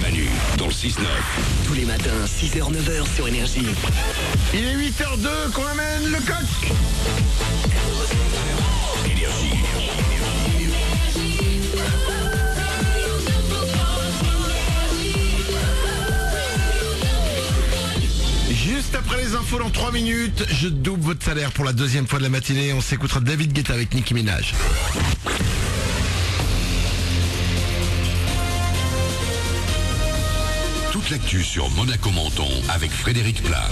Manu dans le 6-9. Tous les matins, 6h, 9h sur Énergie. Il est 8h02 qu'on amène le coq. Énergie. Juste après les infos dans 3 minutes, je double votre salaire pour la deuxième fois de la matinée. On s'écoutera David Guetta avec Nicki Minaj. Toute l'actu sur Monaco Menton avec Frédéric Plat.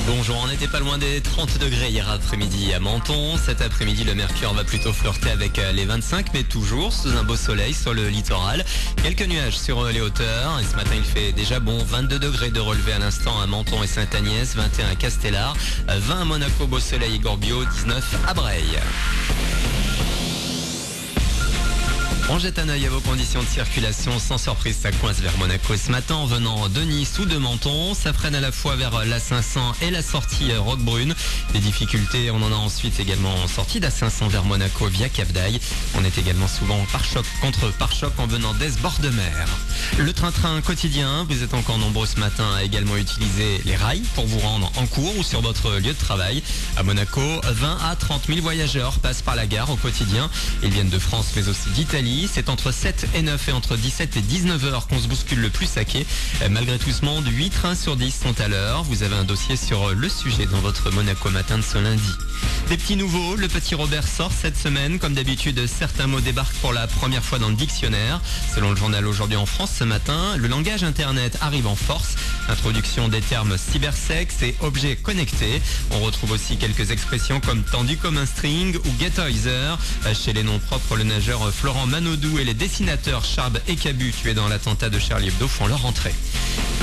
Bonjour, on n'était pas loin des 30 degrés hier après-midi à Menton. Cet après-midi, le mercure va plutôt flirter avec les 25, mais toujours sous un beau soleil sur le littoral. Quelques nuages sur les hauteurs. Et ce matin, il fait déjà bon. 22 degrés de relevé à l'instant à Menton et Sainte-Agnès, 21 à Castellar, 20 à Monaco, Beau Soleil et Gorbio, 19 à Breil. On jette un œil à vos conditions de circulation. Sans surprise, ça coince vers Monaco ce matin en venant de Nice ou de Menton. Ça freine à la fois vers la 500 et la sortie Roquebrune. Des difficultés, on en a ensuite également en sortie d'A500 vers Monaco via Cap d'Aille. On est également souvent pare-choc contre pare-choc en venant d'Est bord de mer. Le train-train quotidien, vous êtes encore nombreux ce matin à également utiliser les rails pour vous rendre en cours ou sur votre lieu de travail. À Monaco, 20 à 30 000 voyageurs passent par la gare au quotidien. Ils viennent de France mais aussi d'Italie. C'est entre 7 et 9 et entre 17 et 19 heures qu'on se bouscule le plus à quai. Malgré tout ce monde, 8 trains sur 10 sont à l'heure. Vous avez un dossier sur le sujet dans votre Monaco Matin de ce lundi. Des petits nouveaux, le petit Robert sort cette semaine. Comme d'habitude, certains mots débarquent pour la première fois dans le dictionnaire. Selon le journal Aujourd'hui en France ce matin, le langage internet arrive en force. Introduction des termes cybersex et objets connectés. On retrouve aussi quelques expressions comme tendu comme un string ou ghettoiser. Chez les noms propres, le nageur Florent Manodou et les dessinateurs Charb et Cabu tués dans l'attentat de Charlie Hebdo font leur entrée.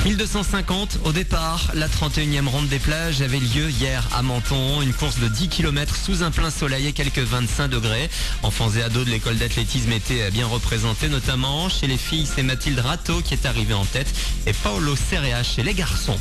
1250 au départ, la 31e ronde des plages avait lieu hier à Menton. Une course de 10 km sous un plein soleil et quelques 25 degrés. Enfants et ados de l'école d'athlétisme étaient bien représentés, notamment chez les filles, c'est Mathilde Rateau qui est arrivée en tête et Paolo Serrea chez les garçons.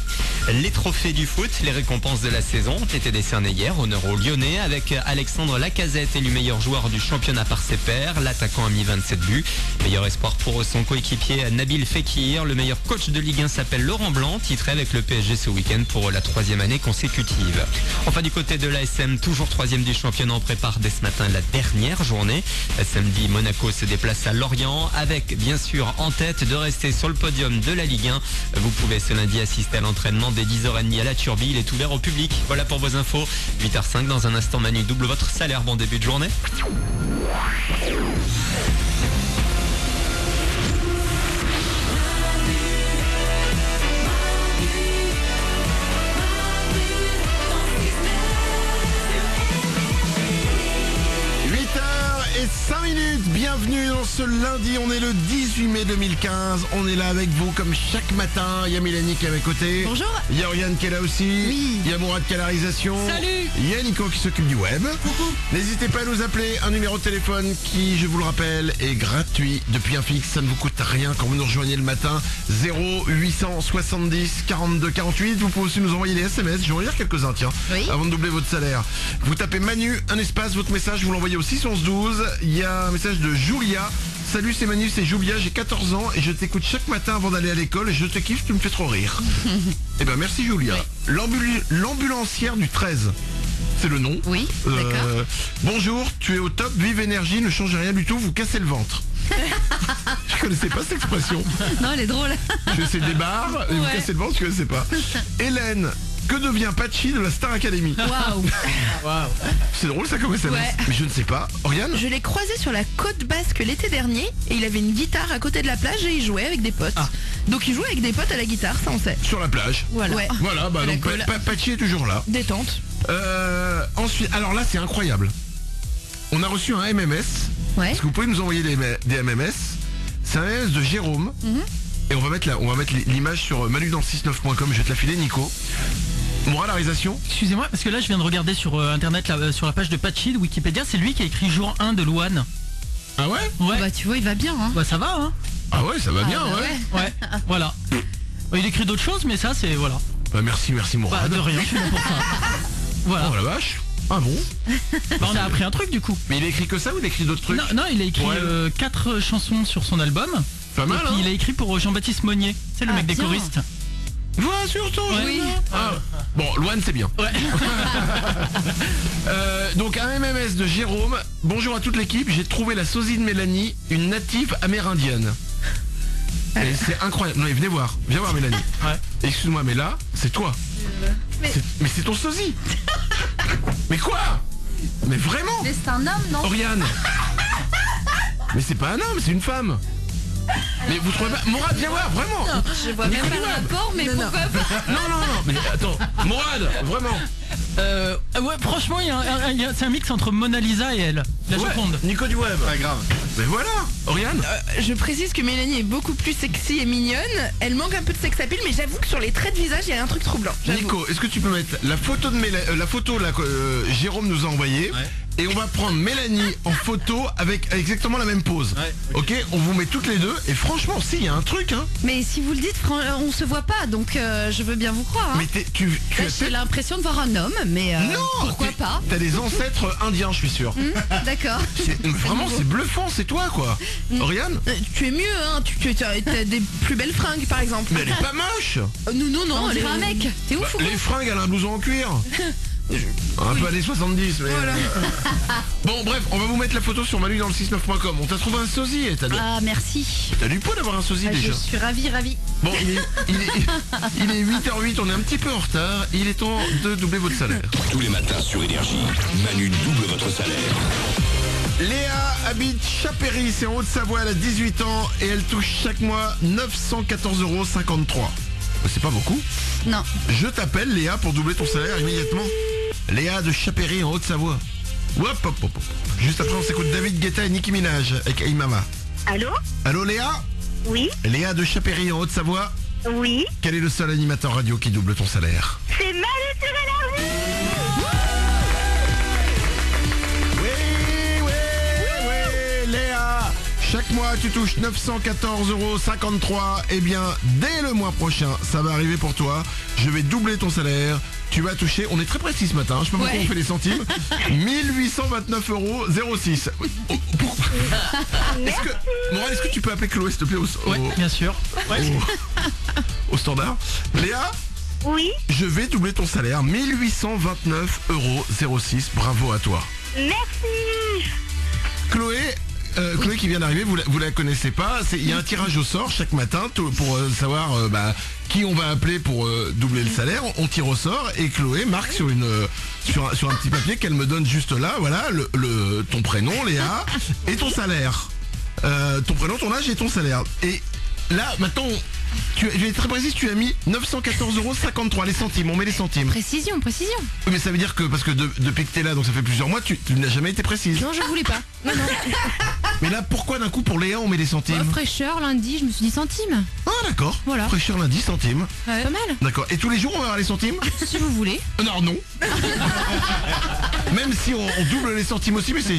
Les trophées du foot, les récompenses de la saison ont été décernées hier, honneur aux Lyonnais, avec Alexandre Lacazette élu meilleur joueur du championnat par ses pairs. L'attaquant a mis 27 buts. Meilleur espoir pour son coéquipier Nabil Fekir. Le meilleur coach de Ligue 1 s'appelle Laurent Blanc, titré avec le PSG ce week-end pour la 3e année consécutive. Enfin, du côté de l'ASM, toujours 3e du championnat, on prépare dès ce matin la dernière journée. Samedi, Monaco se déplace à Lorient avec bien sûr en tête de rester sur le podium de la Ligue 1. Vous pouvez ce lundi assister à l'entraînement dès 10h30 à la Turbie. Il est ouvert au public. Voilà pour vos infos. 8h05 dans un instant, Manu double votre salaire. Bon début de journée. 5 minutes, bienvenue dans ce lundi, on est le 18 mai 2015, on est là avec vous comme chaque matin, il y a Mélanie qui est à mes côtés. Bonjour. Il y a Oriane qui est là aussi. Oui. Il y a Mourad qui a la réalisation. Salut. Il y a Nico qui s'occupe du web. Coucou. N'hésitez pas à nous appeler, un numéro de téléphone qui, je vous le rappelle, est gratuit depuis un fixe, ça ne vous coûte rien quand vous nous rejoignez le matin. 0870 42 48, vous pouvez aussi nous envoyer des SMS, je vais en lire quelques-uns tiens, Oui. avant de doubler votre salaire. Vous tapez Manu, un espace, votre message, vous l'envoyez au 61112. Il y a un message de Julia. Salut, c'est Manu, c'est Julia, j'ai 14 ans et je t'écoute chaque matin avant d'aller à l'école et je te kiffe, tu me fais trop rire. Eh ben merci Julia. L'ambulancière du 13. C'est le nom. Oui, d'accord. Bonjour, tu es au top, vive énergie, ne changez rien du tout, vous cassez le ventre. Je connaissais pas cette expression. Non, elle est drôle. Je sais des bars, et vous Ouais. cassez le ventre, je connaissais pas. Hélène, que devient Patchy de la Star Academy? Waouh. C'est drôle ça comme SMS. Ouais. Mais je ne sais pas. Oriane? Je l'ai croisé sur la côte basque l'été dernier et il avait une guitare à côté de la plage et il jouait avec des potes. Donc il jouait avec des potes à la guitare, ça on sait. Sur la plage. Voilà. Ouais. Voilà, bah À la donc colle. Patchy est toujours là. Détente. Ensuite, alors là c'est incroyable. On a reçu un MMS. Ouais. Est-ce que vous pouvez nous envoyer des MMS? C'est un MMS de Jérôme. Et on va mettre l'image sur manudan69.com. Je vais te la filer, Nico. Moralisation. Excusez-moi, parce que là je viens de regarder sur internet, là, sur la page de Patchy de Wikipédia, c'est lui qui a écrit jour 1 de Louane. Ah ouais? Ouais. Bah tu vois, il va bien hein. Bah ça va hein. Ah ouais, ça va bien, bah ouais. Ouais, voilà. Il écrit d'autres choses, mais ça c'est voilà. Bah merci Bah Mourad. de rien, je suis là pour ça. Voilà. Oh la vache. Ah bon? Bah, on a appris un truc du coup. Mais il a écrit que ça ou il a écrit d'autres trucs? Non, il a écrit Ouais. 4 chansons sur son album. Pas mal, Et puis hein? il a écrit pour Jean-Baptiste Monnier, c'est le Ah, mec des bien. choristes. Vois sur ton Ouais. chemin. Ah. Bon, Loane, c'est bien. Ouais. Donc un MMS de Jérôme. Bonjour à toute l'équipe, j'ai trouvé la sosie de Mélanie, une native amérindienne. Et c'est incroyable. Non, mais venez voir. Viens voir Mélanie. Ouais. Excuse-moi, mais là, c'est toi. Mais c'est ton sosie. Mais quoi? Mais vraiment? Mais c'est un homme, non? Oriane. Mais c'est pas un homme, c'est une femme. Mais vous trouvez pas? Morad, viens voir, vraiment. Je vois même pas le rapport, mais pourquoi pas? Non, mais attends. Morad, vraiment. Ouais, franchement, c'est un mix entre Mona Lisa et elle, la Ouais, Joconde. Nico du Web. Pas grave. Mais voilà, Oriane. Je précise que Mélanie est beaucoup plus sexy et mignonne. Elle manque un peu de sex appeal, mais j'avoue que sur les traits de visage, il y a un truc troublant. J'avoue. Nico, est-ce que tu peux mettre la photo de la photo là, que Jérôme nous a envoyée, et on va prendre Mélanie en photo avec exactement la même pose. Ok, on vous met toutes les deux et franchement, si, il y a un truc, hein. Mais si vous le dites, on se voit pas, donc je veux bien vous croire. Hein. Mais tu Là, as j'ai l'impression de voir un homme, mais non, pourquoi pas? T'as des ancêtres indiens, je suis sûr. D'accord. Vraiment, c'est bluffant, c'est toi quoi. Oriane. Tu es mieux, hein. Tu as des plus belles fringues, par exemple. Mais elle est pas moche. Non, On dirait un mec. T'es ouf ou quoi? Les fringues, elle a un blouson en cuir. Un peu années 70, mais... Voilà. Bon, bref, on va vous mettre la photo sur Manu dans le 69.com. On t'a trouvé un sosie, et t'as Ah, merci. du poids d'avoir un sosie Ah, déjà. je suis ravie. Bon, il est 8h08, on est un petit peu en retard. Il est temps de doubler votre salaire. Tous les matins sur Énergie, Manu double votre salaire. Léa habite Chapéry, c'est en Haute-Savoie, elle a 18 ans et elle touche chaque mois 914,53 €. C'est pas beaucoup. Non. Je t'appelle Léa pour doubler ton salaire immédiatement. Léa de Chapéry en Haute-Savoie. Hop. Juste après on s'écoute David Guetta et Nicki Minaj avec Aïmama. Allô? Allô Léa? Oui? Léa de Chapéry en Haute-Savoie. Oui? Quel est le seul animateur radio qui double ton salaire? C'est Manu sur Énergie! Oui, Léa. Chaque mois, tu touches 914,53 €. Eh bien, dès le mois prochain, ça va arriver pour toi. Je vais doubler ton salaire. Tu vas toucher, on est très précis ce matin, je sais pas pourquoi Ouais. on fait les centimes, 1829,06 €. Morale, est-ce que tu peux appeler Chloé, s'il te plaît, Ouais, bien sûr. au standard? Léa, Oui? je vais doubler ton salaire, 1829,06 €. Bravo à toi. Merci! Chloé qui vient d'arriver, vous la connaissez pas. Il y a un tirage au sort chaque matin pour savoir qui on va appeler pour doubler le salaire. On tire au sort et Chloé marque sur un petit papier qu'elle me donne juste là. Voilà ton prénom, Léa, et ton salaire. Ton prénom, ton âge et ton salaire. Et là, maintenant, je vais être très précis, tu as mis 914,53 €, les centimes, on met les centimes. Précision. Oui, mais ça veut dire que, parce que depuis que t'es là, donc ça fait plusieurs mois, tu n'as jamais été précise. Non, je voulais pas. Non. Mais là, pourquoi d'un coup pour Léa on met des centimes? Fraîcheur, lundi, je me suis dit centimes. Ah d'accord, Voilà. fraîcheur lundi, centimes. Pas mal. D'accord, et tous les jours on va avoir les centimes? Si vous voulez. Non. Même si on double les centimes aussi, mais c'est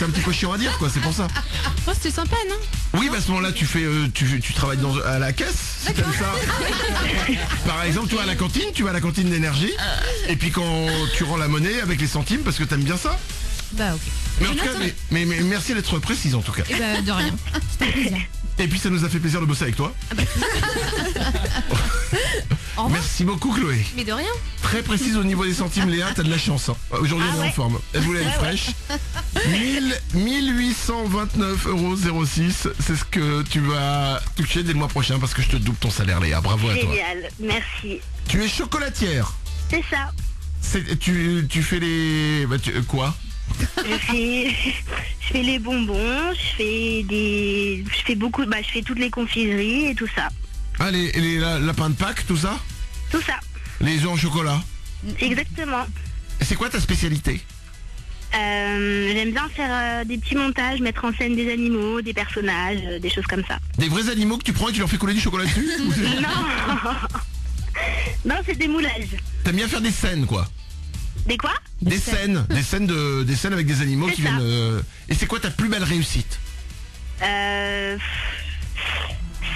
un petit peu chiant à dire quoi, c'est pour ça. Oh, c'était sympa, non? Oui, bah à ce moment-là tu fais, tu travailles à la caisse, c'est comme ça. Par exemple, tu vas à la cantine d'énergie, et puis quand tu rends la monnaie avec les centimes, parce que t'aimes bien ça. Bah, ok. Mais en tout cas, mais merci d'être précise en tout cas. Et bah, de rien. C'était un plaisir. Et puis ça nous a fait plaisir de bosser avec toi. Au revoir. Merci beaucoup Chloé. Mais de rien. Très précise au niveau des centimes, Léa, t'as de la chance. Hein. Aujourd'hui, on est en forme. Elle voulait être fraîche. 1829,06 €, c'est ce que tu vas toucher dès le mois prochain parce que je te double ton salaire, Léa. Bravo à toi. Génial, merci. Tu es chocolatière. C'est ça. Tu fais les... quoi? Je fais les bonbons, je fais toutes les confiseries et tout ça. Ah, les lapins de Pâques, tout ça? Tout ça. Les œufs en chocolat. Exactement. Et c'est quoi ta spécialité? J'aime bien faire des petits montages, mettre en scène des animaux, des personnages, des choses comme ça. Des vrais animaux que tu prends et tu leur fais couler du chocolat dessus? Non. Non, c'est des moulages. T'aimes bien faire des scènes, quoi? Des quoi? Des scènes avec des animaux qui C'est ça. viennent... Et c'est quoi ta plus belle réussite?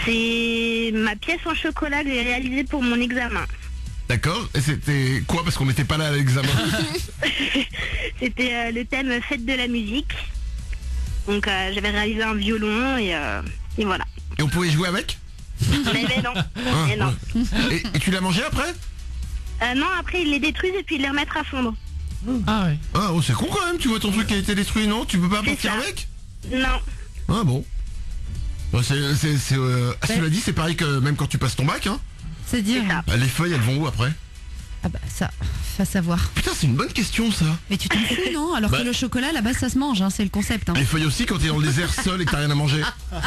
C'est ma pièce en chocolat que j'ai réalisée pour mon examen. D'accord. Et c'était quoi? Parce qu'on n'était pas là à l'examen. C'était le thème fête de la musique. Donc j'avais réalisé un violon et voilà. Et on pouvait jouer avec? Mais non. Ah, Mais non. ouais. Et tu l'as mangé après? Non, après ils les détruisent et puis ils les remettent à fondre. Ah ouais. Ah, oh, c'est con quand même, tu vois ton truc qui a été détruit, non? Tu peux pas C'est partir ça. avec? Non. Ah bon. Bon, cela dit, c'est pareil que même quand tu passes ton bac, hein. C'est dire. C'est ça. Les feuilles, elles vont où après? Ah bah ça, va savoir. Putain, c'est une bonne question ça. Mais tu t'en fous, non? Alors Bah. que le chocolat, à la base, ça se mange, hein, c'est le concept. Hein. Les feuilles aussi quand t'es dans le désert seul et que t'as rien à manger.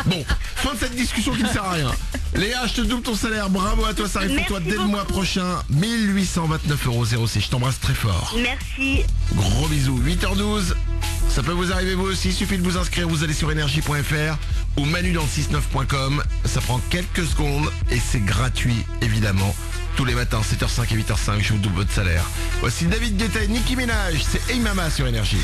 Bon, fin de cette discussion qui ne sert à rien. Léa, je te double ton salaire, bravo à toi, ça arrive pour Merci toi dès le beaucoup. mois prochain. 1829,06 €, je t'embrasse très fort. Merci. Gros bisous, 8h12. Ça peut vous arriver vous aussi, il suffit de vous inscrire, vous allez sur énergie.fr ou manu dans le69.com. Ça prend quelques secondes et c'est gratuit évidemment. Tous les matins, 7h05 et 8h05, je vous double votre salaire. Voici David Guetta et Nicki Minaj, c'est Hey Mama sur Énergie.